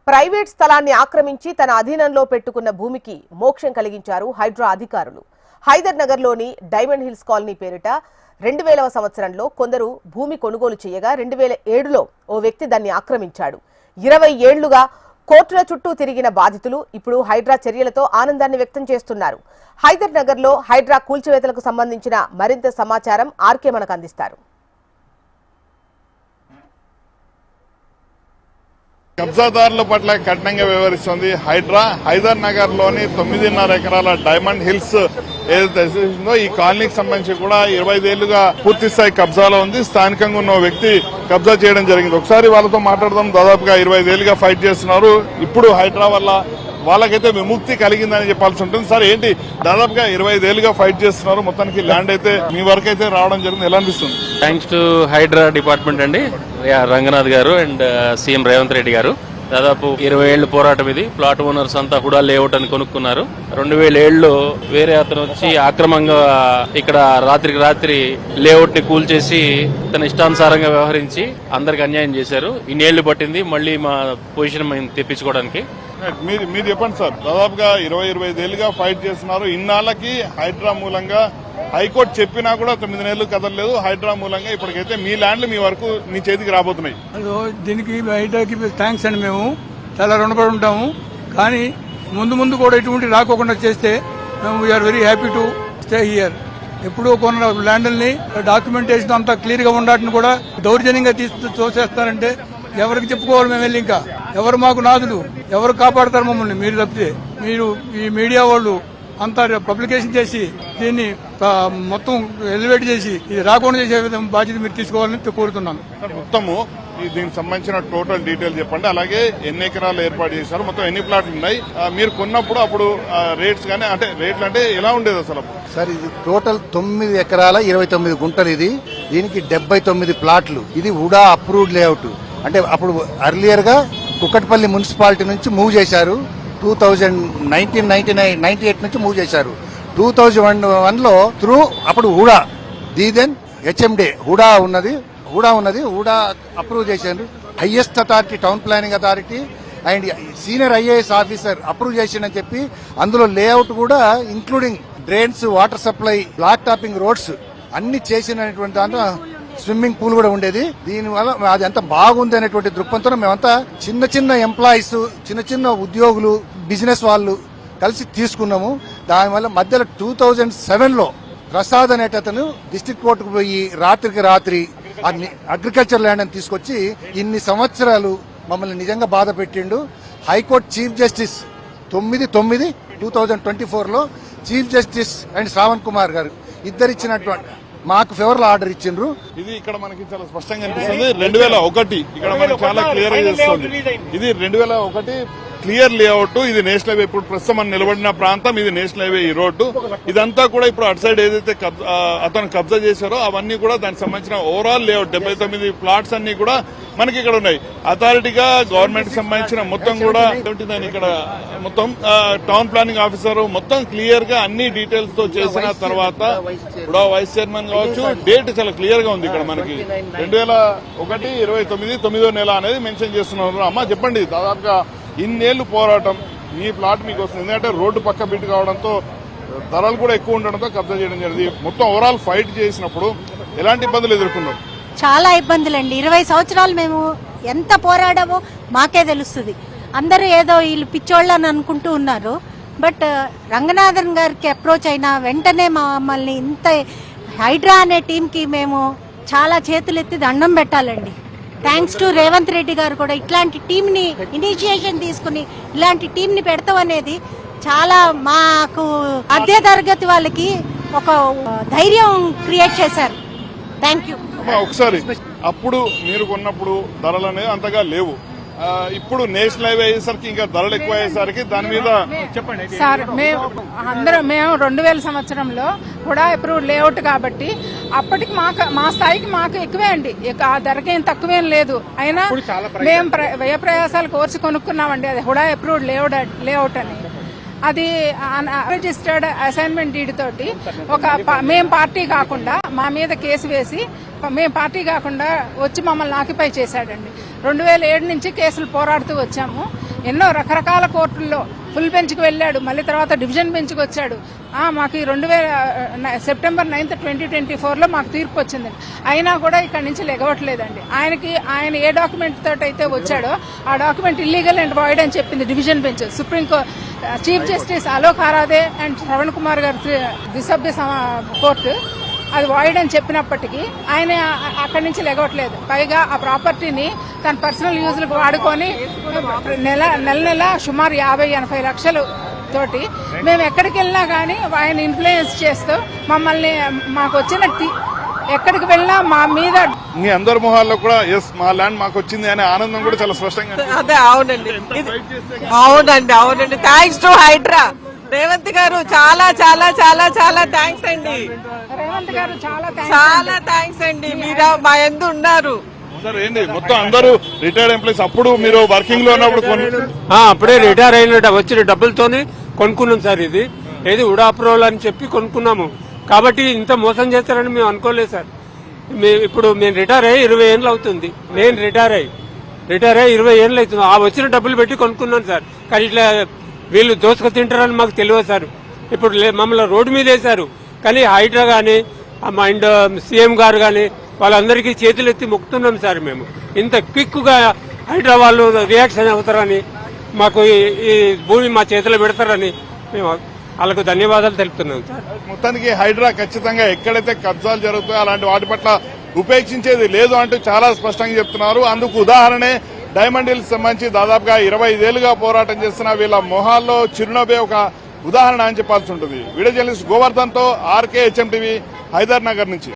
Private స్థలాన్ని ఆక్రమించి తన అధీనంలో పెట్టుకున్న భూమికి మోక్షం కలిగించారు హైడ్రా అధికారులు. హైదర్ నగర్లోని డైమండ్ హిల్స్ కాలనీ పేరిట 2000వ సంవత్సరంలో కొందరు భూమి కొనుగోలు చేయగా 2007లో ఓ వ్యక్తి దాన్ని ఆక్రమించాడు. 20 ఏళ్లుగా కోర్టుల చుట్టూ తిరిగిన బాధితులు ఇప్పుడు హైడ్రా చర్యలతో ఆనందాన్ని వ్యక్తం చేస్తున్నారు. హైదర్ నగర్లో హైడ్రా కూల్చివేతలకు సంబంధించిన మరింత సమాచారం ఆర్కే మనకు అందిస్తారు. కబ్జాదారుల పట్ల కఠినంగా వ్యవహరిస్తోంది హైడ్రా. హైదర్ నగర్ లోని 9.5 ఎకరాల డైమండ్ హిల్స్ ఏదైతే ఉందో ఈ కాలనీకి సంబంధించి కూడా 25 ఏళ్లుగా పూర్తి స్థాయి కబ్జాలో ఉంది. స్థానికంగా ఉన్న వ్యక్తి కబ్జా చేయడం జరిగింది. ఒకసారి వాళ్ళతో మాట్లాడదాం. దాదాపుగా 25 ఏళ్లుగా ఫైట్ చేస్తున్నారు. ఇప్పుడు హైడ్రా వల్ల వాళ్ళకైతే విముక్తి కలిగిందని చెప్పాల్సి ఉంటుంది. సార్ ఏంటి, దాదాపుగా 25 ఏళ్లుగా ఫైట్ చేస్తున్నారు, మొత్తానికి ల్యాండ్ అయితే మీ వరకు అయితే రావడం జరిగింది, ఎలా అనిపిస్తుంది? థ్యాంక్స్ టు హైడ్రా డిపార్ట్మెంట్ అండి, రంగనాథ్ గారు అండ్ సీఎం రేవంత్ రెడ్డి గారు. దాదాపు 20 ఏళ్ల పోరాటం ఇది. ప్లాట్ ఓనర్స్ అంతా హుడా లేఅవుట్ అని కొనుక్కున్నారు. 2007లో వేరే అతను వచ్చి ఆక్రమంగా ఇక్కడ రాత్రికి రాత్రి లేఅవుట్ ని కూల్చేసి తన ఇష్టానుసారంగా వ్యవహరించి అందరికి అన్యాయం చేశారు. ఇన్నేళ్లు పట్టింది మళ్ళీ మా పొజిషన్ మేము తెప్పించుకోవడానికి. మీరు చెప్పండి సార్, దాదాపుగా 20-25 ఏళ్లుగా ఫైట్ చేస్తున్నారు. ఇన్నాళ్ళకి హైడ్రా మూలంగా హైకోర్టు చెప్పినా కూడా 9 నెలలు కదలలేదు. హైడ్రా మూలంగా ఇప్పటికైతే మీ ల్యాండ్లు మీ వరకు మీ చేతికి రాబోతున్నాయి. దీనికి హైడ్రాకి థ్యాంక్స్ అండి, మేము చాలా రుణపడి ఉంటాము. కానీ ముందు కూడా ఇటువంటి రాకోకుండా చేస్తే మేము we are very happy to stay here. ఎప్పుడూ కొన్న ల్యాండ్ని డాక్యుమెంటేషన్ అంతా క్లియర్ గా ఉండటం కూడా దౌర్జన్యంగా తోసేస్తారంటే ఎవరికి చెప్పుకోవాలి మేము వెళ్ళి? ఇంకా ఎవరు మాకు నాదులు, ఎవరు కాపాడతారు మమ్మల్ని? మీరు తప్పితే మీరు ఈ మీడియా వాళ్ళు అంతా పబ్లికేషన్ చేసి దీన్ని మొత్తం ఎలివేట్ చేసి ఇది రాకుండా చేసే విధంగా బాధ్యత మీరు తీసుకోవాలని కోరుతున్నాను. మొత్తము దీనికి సంబంధించిన టోటల్ డీటెయిల్ చెప్పండి. అలాగే ఎన్ని ఎకరాలు ఏర్పాటు చేశారు, మొత్తం ఎన్ని ప్లాట్లు ఉన్నాయి, మీరు కొన్నప్పుడు అప్పుడు రేట్స్ కానీ అంటే రేట్లు అంటే ఎలా ఉండేది అసలు? సార్ ఇది టోటల్ 9 ఎకరాల 29 గుంటలు. ఇది దీనికి 79 ప్లాట్లు. ఇది ఉడా అప్రూవ్డ్ లేఅవుట్. అంటే అప్పుడు అర్లియర్ గా కుక్కట్పల్లి మున్సిపాలిటీ నుంచి మూవ్ చేశారు. 1998 నుంచి మూవ్ చేశారు. 2001లో త్రూ అప్పుడు హుడా దీదెన్ హెచ్ఎండే హుడా హుడా అప్రూవ్ చేశారు. Highest authority town planning authority and senior IAS officer approve చేసిందని చెప్పి అందులో లేఅవుట్ కూడా including drains, water supply, black topping roads అన్ని చేసినటువంటి దాంట్లో స్విమ్మింగ్ పూల్ కూడా ఉండేది. దీనివల్ల అది ఎంత బాగుంది అనేటువంటి దృక్పథంతో మేమంతా చిన్న ఎంప్లాయీస్, చిన్న ఉద్యోగులు, బిజినెస్ వాళ్ళు కలిసి తీసుకున్నాము. దానివల్ల మధ్యలో 2007లో ప్రసాద్ అనేటతను డిస్ట్రిక్ట్ కోర్టుకు పోయి రాత్రికి రాత్రి అగ్రికల్చర్ ల్యాండ్ అని తీసుకొచ్చి ఇన్ని సంవత్సరాలు మమ్మల్ని నిజంగా బాధ పెట్టిండు. హైకోర్టు చీఫ్ జస్టిస్ 9/9/2024లో chief justice and Shravan Kumar గారు ఇద్దరిచ్చినటువంటి మాకు ఫేవర్లో ఆర్డర్ ఇచ్చిండ్రు. ఇది ఇక్కడ మనకి చాలా స్పష్టంగా అనిపిస్తుంది. 2001 ఇక్కడ మనకి చాలా క్లియర్ గా చేస్తుంది. ఇది 2001 క్లియర్ లేఅవుట్. ఇది నేషనల్ హైవే. ఇప్పుడు ప్రస్తుతం మనం నిలబడిన ప్రాంతం ఇది నేషనల్ హైవే. ఈ రోడ్డు ఇదంతా కూడా ఇప్పుడు అటు సైడ్ ఏదైతే అతను కబ్జా చేశారో అవన్నీ కూడా దానికి సంబంధించిన ఓవరాల్ లేఅవుట్ 79 ప్లాట్స్ అన్ని కూడా మనకి ఇక్కడ ఉన్నాయి. అథారిటీగా గవర్నమెంట్ కి సంబంధించిన మొత్తం కూడా దాని ఇక్కడ మొత్తం టౌన్ ప్లానింగ్ ఆఫీసర్ మొత్తం క్లియర్ గా అన్ని డీటెయిల్స్ తో చేసిన తర్వాత కూడా వైస్ చైర్మన్ కావచ్చు, డేట్ చాలా క్లియర్ గా ఉంది. ఇక్కడ మనకి 2001 29వ నెల అనేది మెన్షన్ చేస్తున్నారు. అమ్మా చెప్పండి, దాదాపుగా ఇన్నేళ్లు పోరాటం మీ ప్లాట్ మీకు వస్తుంది. ఎందుకంటే రోడ్డు పక్క బిట్ కావడంతో ధరలు కూడా ఎక్కువ ఉండడంతో కబ్జా చేయడం జరిగింది. మొత్తం ఓవరాల్ ఫైట్ చేసినప్పుడు ఎలాంటి ఇబ్బందులు ఎదుర్కొన్నారు? చాలా ఇబ్బందులండి. 20 సంవత్సరాలు మేము ఎంత పోరాడామో మాకే తెలుస్తుంది. అందరూ ఏదో వీళ్ళు పిచ్చోళ్ళని అనుకుంటూ ఉన్నారు. బట్ రంగనాథన్ గారికి అప్రోచ్ అయినా వెంటనే మమ్మల్ని ఇంత హైడ్రా అనే టీంకి మేము చాలా చేతులెత్తి దండం పెట్టాలండి. థ్యాంక్స్ టు రేవంత్ రెడ్డి గారు కూడా ఇట్లాంటి టీంని ఇనిషియేషన్ తీసుకుని ఇలాంటి టీంని పెడతాం అనేది చాలా మాకు మధ్య తరగతి వాళ్ళకి ఒక ధైర్యం క్రియేట్ చేశారు. Thank you. ఒకసారి అప్పుడు మీరు కొన్నప్పుడు ధరలు అనేది అంతగా లేవు. ఇప్పుడు నేషనల్ హైవే అయ్యేసరికి ఇంకా ధరలు ఎక్కువ అయ్యేసరికి దాని మీద చెప్పండి సార్. మేము 2000 సంవత్సరంలో కూడా అప్రూవ్ లేఅవుట్ కాబట్టి అప్పటికి మా స్థాయికి మాకు ఎక్కువే అండి. ఆ ధరకేం తక్కువేం లేదు. అయినా మేము వ్యయ ప్రయాసాలు కోర్చి కొనుక్కున్నామండి. అది హుడా అప్రూవ్డ్ లేఅవుట్ అని. అది రిజిస్టర్డ్ అసైన్మెంట్ డీడ్ తోటి మేము పార్టీ కాకుండా మా మీద కేసు వేసి మేము పార్టీ కాకుండా వచ్చి మమ్మల్ని ఆక్యుపై చేశాడండి. 2007 నుంచి కేసులు పోరాడుతూ వచ్చాము. ఎన్నో రకరకాల కోర్టుల్లో ఫుల్ బెంచ్కి వెళ్ళాడు, మళ్ళీ తర్వాత డివిజన్ బెంచ్కి వచ్చాడు. మాకు ఈ సెప్టెంబర్ 9, 2024లో మాకు తీర్పు వచ్చిందండి. అయినా కూడా ఇక్కడి నుంచి లెగవట్లేదండి. ఆయన ఏ డాక్యుమెంట్ తోటి అయితే వచ్చాడో ఆ డాక్యుమెంట్ ఇల్లీగల్ అండ్ వాయిడ్ అని చెప్పింది division bench. Supreme chief justice Alok Aradhe and Shravan Kumar గారి ద్విసభ్య కోర్టు అది వాయిడ్ అని చెప్పినప్పటికీ ఆయన అక్కడి నుంచి లెగవట్లేదు. పైగా ఆ ప్రాపర్టీని తన పర్సనల్ యూజ్లకు వాడుకొని నెల సుమారు 50-80 లక్షలు తోటి మేము ఎక్కడికి వెళ్ళినా కానీ ఆయన ఇన్ఫ్లుయెన్స్ చేస్తూ మమ్మల్ని మాకు వచ్చిన ఎక్కడికి వెళ్ళినా మా మీద మీ అందరి మొహాల్లో కూడా ఎస్ మా ల్యాండ్ మాకు వచ్చింది అనే ఆనందం కూడా చాలా స్పష్టంగా అదే అవునండి అవునండి థ్యాంక్స్ టు హైడ్రా రేవంత్ గారు చాలా చాలా చాలా చాలా థ్యాంక్స్ అండి. రేవంత్ గారు చాలా థ్యాంక్స్ అండి, మీరు మా ఎందు ఉన్నారు. సార్ ఏంటి మొత్తం అందరూ రిటైర్డ్ ఎంప్లాయీస్ అప్పుడు మీరు వర్కింగ్ లో ఉన్నప్పుడు అప్పుడే రిటైర్ అయిన వచ్చిన డబ్బులతోనే కొనుక్కున్నాం సార్. ఇది ఏది ఉడా అప్రూవల్ అని చెప్పి కొనుక్కున్నాము. కాబట్టి ఇంత మోసం చేస్తారని మేము అనుకోలేదు సార్. ఇప్పుడు మేము రిటైర్ అయ్యి 20 ఏళ్ళు అవుతుంది. నేను రిటైర్ అయ్యి 20 ఏళ్ళు అవుతుంది. ఆ వచ్చిన డబ్బులు పెట్టి కొనుక్కున్నాను సార్. కానీ ఇట్లా వీళ్ళు దోసుకు తింటారని మాకు తెలియదు సార్. ఇప్పుడు మమ్మల్ని రోడ్డు మీద వేశారు. కానీ హైడ్రా కానీ అండ్ సీఎం గారు కానీ వాళ్ళందరికీ చేతులు ఎత్తి మొక్కుతున్నాం సార్. మేము ఇంత క్విక్గా హైడ్రా వాళ్ళు రియాక్షన్ అవుతారని, మాకు ఈ భూమి మా చేతిలో పెడతారని మేము వాళ్ళకు ధన్యవాదాలు తెలుపుతున్నాం సార్. మొత్తానికి హైడ్రా ఖచ్చితంగా ఎక్కడైతే కబ్జాలు జరుగుతాయో అలాంటి వాటి పట్ల ఉపేక్షించేది లేదు అంటూ చాలా స్పష్టంగా చెప్తున్నారు. అందుకు ఉదాహరణే డైమండ్ హిల్స్ సంబంధించి దాదాపుగా 25 ఏళ్లుగా పోరాటం చేస్తున్న వీళ్ళ మొహాల్లో చిరునవ్వే ఒక ఉదాహరణ అని చెప్పాల్సి ఉంటుంది. వీడియో జర్నలిస్ట్ గోవర్ధన్ తో RK HM TV Hyder Nagar నుంచి.